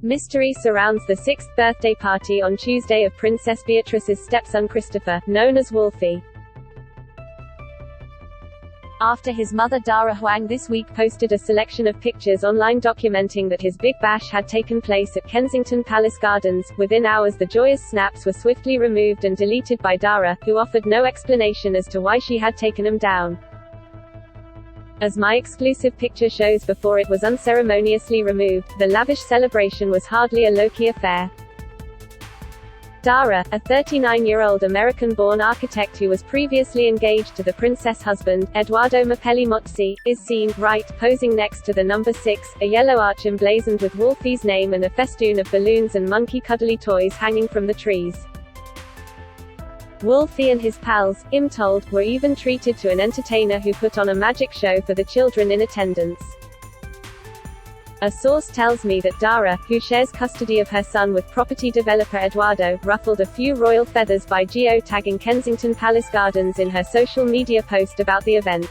Mystery surrounds the 6th birthday party on Tuesday of Princess Beatrice's stepson Christopher, known as Wolfie. After his mother Dara Huang this week posted a selection of pictures online documenting that his big bash had taken place at Kensington Palace Gardens, within hours the joyous snaps were swiftly removed and deleted by Dara, who offered no explanation as to why she had taken them down. As my exclusive picture shows, before it was unceremoniously removed, the lavish celebration was hardly a low-key affair. Dara, a 39-year-old American-born architect who was previously engaged to the princess husband, Edoardo Mapelli Mozzi, is seen, right, posing next to the number 6, a yellow arch emblazoned with Wolfie's name and a festoon of balloons and monkey-cuddly toys hanging from the trees. Wolfie and his pals, I'm told, were even treated to an entertainer who put on a magic show for the children in attendance. A source tells me that Dara, who shares custody of her son with property developer Edoardo, ruffled a few royal feathers by geo-tagging Kensington Palace Gardens in her social media post about the event.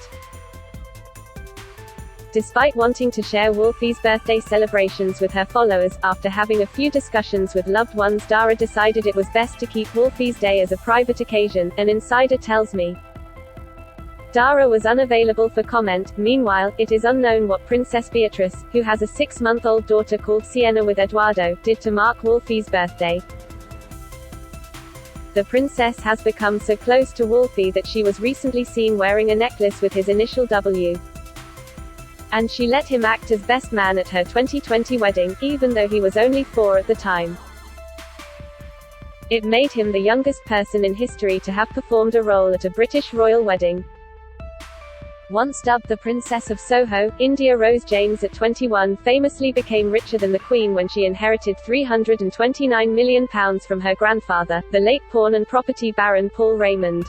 Despite wanting to share Wolfie's birthday celebrations with her followers, after having a few discussions with loved ones, Dara decided it was best to keep Wolfie's day as a private occasion, an insider tells me. Dara was unavailable for comment. Meanwhile, it is unknown what Princess Beatrice, who has a 6-month-old daughter called Sienna with Edoardo, did to mark Wolfie's birthday. The princess has become so close to Wolfie that she was recently seen wearing a necklace with his initial W. And she let him act as best man at her 2020 wedding, even though he was only 4 at the time. It made him the youngest person in history to have performed a role at a British royal wedding. Once dubbed the Princess of Soho, India Rose James at 21 famously became richer than the Queen when she inherited £329 million from her grandfather, the late pawn and property baron Paul Raymond.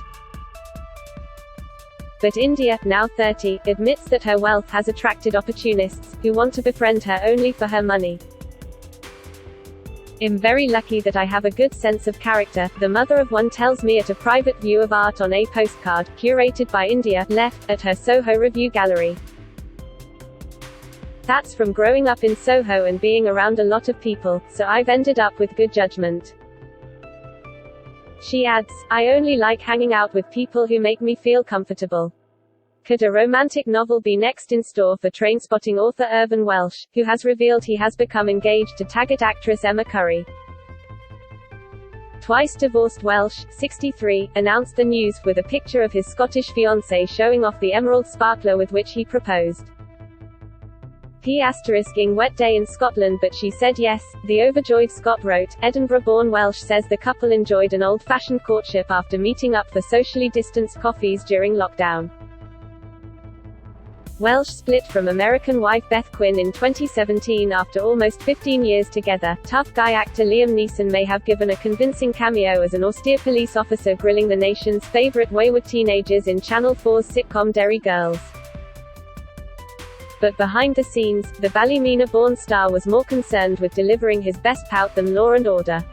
But India, now 30, admits that her wealth has attracted opportunists, who want to befriend her only for her money. I'm very lucky that I have a good sense of character, the mother of one tells me at a private view of art on a postcard, curated by India, left, at her Soho Review Gallery. That's from growing up in Soho and being around a lot of people, so I've ended up with good judgment. She adds, I only like hanging out with people who make me feel comfortable. Could a romantic novel be next in store for Trainspotting author Irvine Welsh, who has revealed he has become engaged to Taggart actress Emma Curry? Twice divorced Welsh, 63, announced the news, with a picture of his Scottish fiancée showing off the emerald sparkler with which he proposed. *ing wet day in Scotland, but she said yes, the overjoyed Scot wrote. Edinburgh-born Welsh says the couple enjoyed an old-fashioned courtship after meeting up for socially distanced coffees during lockdown. Welsh split from American wife Beth Quinn in 2017 after almost 15 years together. Tough guy actor Liam Neeson may have given a convincing cameo as an austere police officer grilling the nation's favorite wayward teenagers in Channel 4's sitcom Derry Girls. But behind the scenes, the Ballymena-born star was more concerned with delivering his best pout than Law and Order.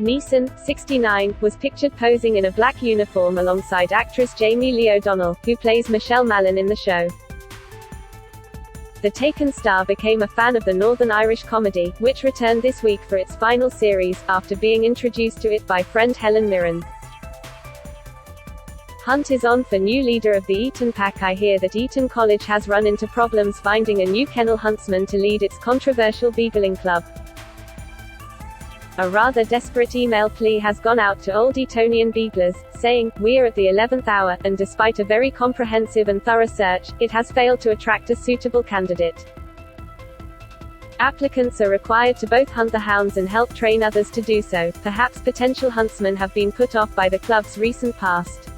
Neeson, 69, was pictured posing in a black uniform alongside actress Jamie Lee O'Donnell, who plays Michelle Mallon in the show. The Taken star became a fan of the Northern Irish comedy, which returned this week for its final series, after being introduced to it by friend Helen Mirren. Hunt is on for new leader of the Eton Pack. I hear that Eton College has run into problems finding a new kennel huntsman to lead its controversial beagling club. A rather desperate email plea has gone out to old Etonian beaglers, saying, "We're at the 11th hour, and despite a very comprehensive and thorough search, it has failed to attract a suitable candidate." Applicants are required to both hunt the hounds and help train others to do so. Perhaps potential huntsmen have been put off by the club's recent past.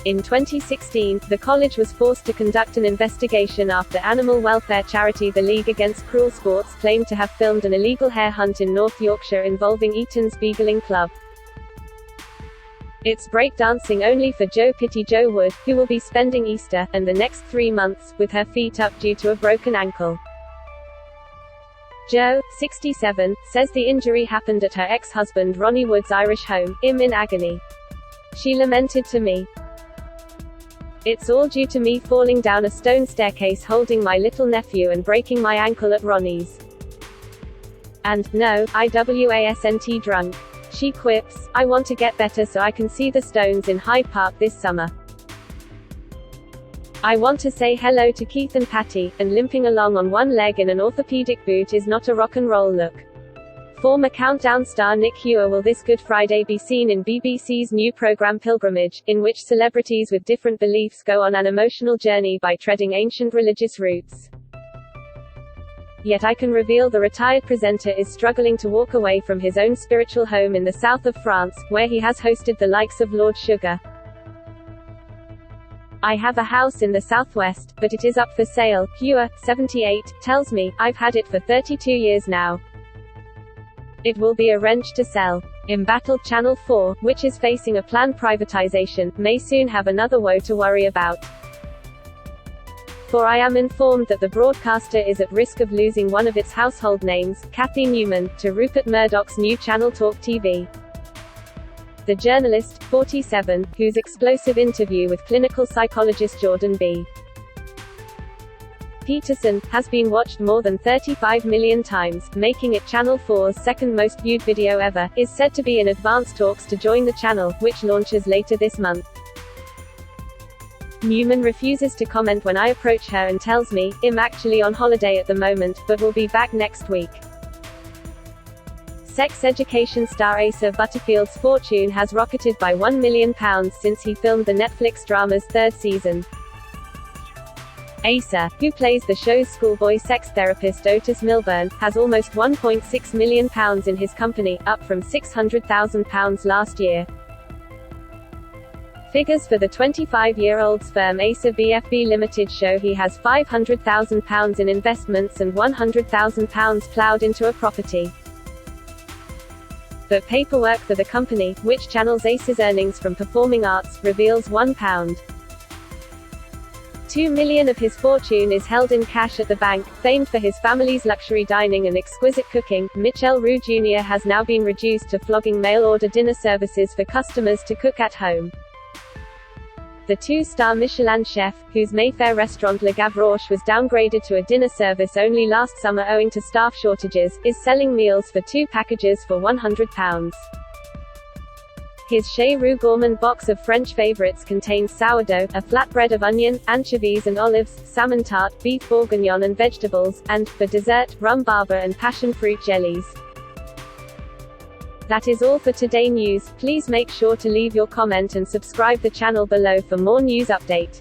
In 2016, the college was forced to conduct an investigation after animal welfare charity the League Against Cruel Sports claimed to have filmed an illegal hare hunt in North Yorkshire involving Eton's beagling club. It's breakdancing only for Jo Pitty Jo Wood, who will be spending Easter, and the next 3 months, with her feet up due to a broken ankle. Jo, 67, says the injury happened at her ex-husband Ronnie Wood's Irish home. I'm in agony. She lamented to me. It's all due to me falling down a stone staircase holding my little nephew and breaking my ankle at Ronnie's. And, no, I wasn't drunk. She quips, I want to get better so I can see the Stones in Hyde Park this summer. I want to say hello to Keith and Patty, and limping along on one leg in an orthopedic boot is not a rock and roll look. Former Countdown star Nick Hewer will this Good Friday be seen in BBC's new programme Pilgrimage, in which celebrities with different beliefs go on an emotional journey by treading ancient religious routes. Yet I can reveal the retired presenter is struggling to walk away from his own spiritual home in the south of France, where he has hosted the likes of Lord Sugar. I have a house in the southwest, but it is up for sale, Hewer, 78, tells me. I've had it for 32 years now. It will be a wrench to sell. Embattled Channel 4, which is facing a planned privatization, may soon have another woe to worry about. For I am informed that the broadcaster is at risk of losing one of its household names, Kathy Newman, to Rupert Murdoch's new channel Talk TV. The journalist, 47, whose explosive interview with clinical psychologist Jordan B. Peterson has been watched more than 35 million times, making it Channel 4's second most viewed video ever, is said to be in advanced talks to join the channel, which launches later this month. Newman refuses to comment when I approach her and tells me, I'm actually on holiday at the moment, but will be back next week. Sex education star Asa Butterfield's fortune has rocketed by £1 million since he filmed the Netflix drama's third season. Asa, who plays the show's schoolboy sex therapist Otis Milburn, has almost £1.6 million in his company, up from £600,000 last year. Figures for the 25-year-old's firm Asa BFB Limited show he has £500,000 in investments and £100,000 ploughed into a property. But paperwork for the company, which channels Asa's earnings from performing arts, reveals £1. $2 million of his fortune is held in cash at the bank. Famed for his family's luxury dining and exquisite cooking, Mitchell Roux Jr. has now been reduced to flogging mail-order dinner services for customers to cook at home. The two-star Michelin chef, whose Mayfair restaurant Le Gavroche was downgraded to a dinner service only last summer owing to staff shortages, is selling meals for 2 packages for £100. His Chez Roux Gourmand box of French favorites contains sourdough, a flatbread of onion, anchovies and olives, salmon tart, beef bourguignon and vegetables, and, for dessert, rum barber and passion fruit jellies. That is all for today news. Please make sure to leave your comment and subscribe the channel below for more news update.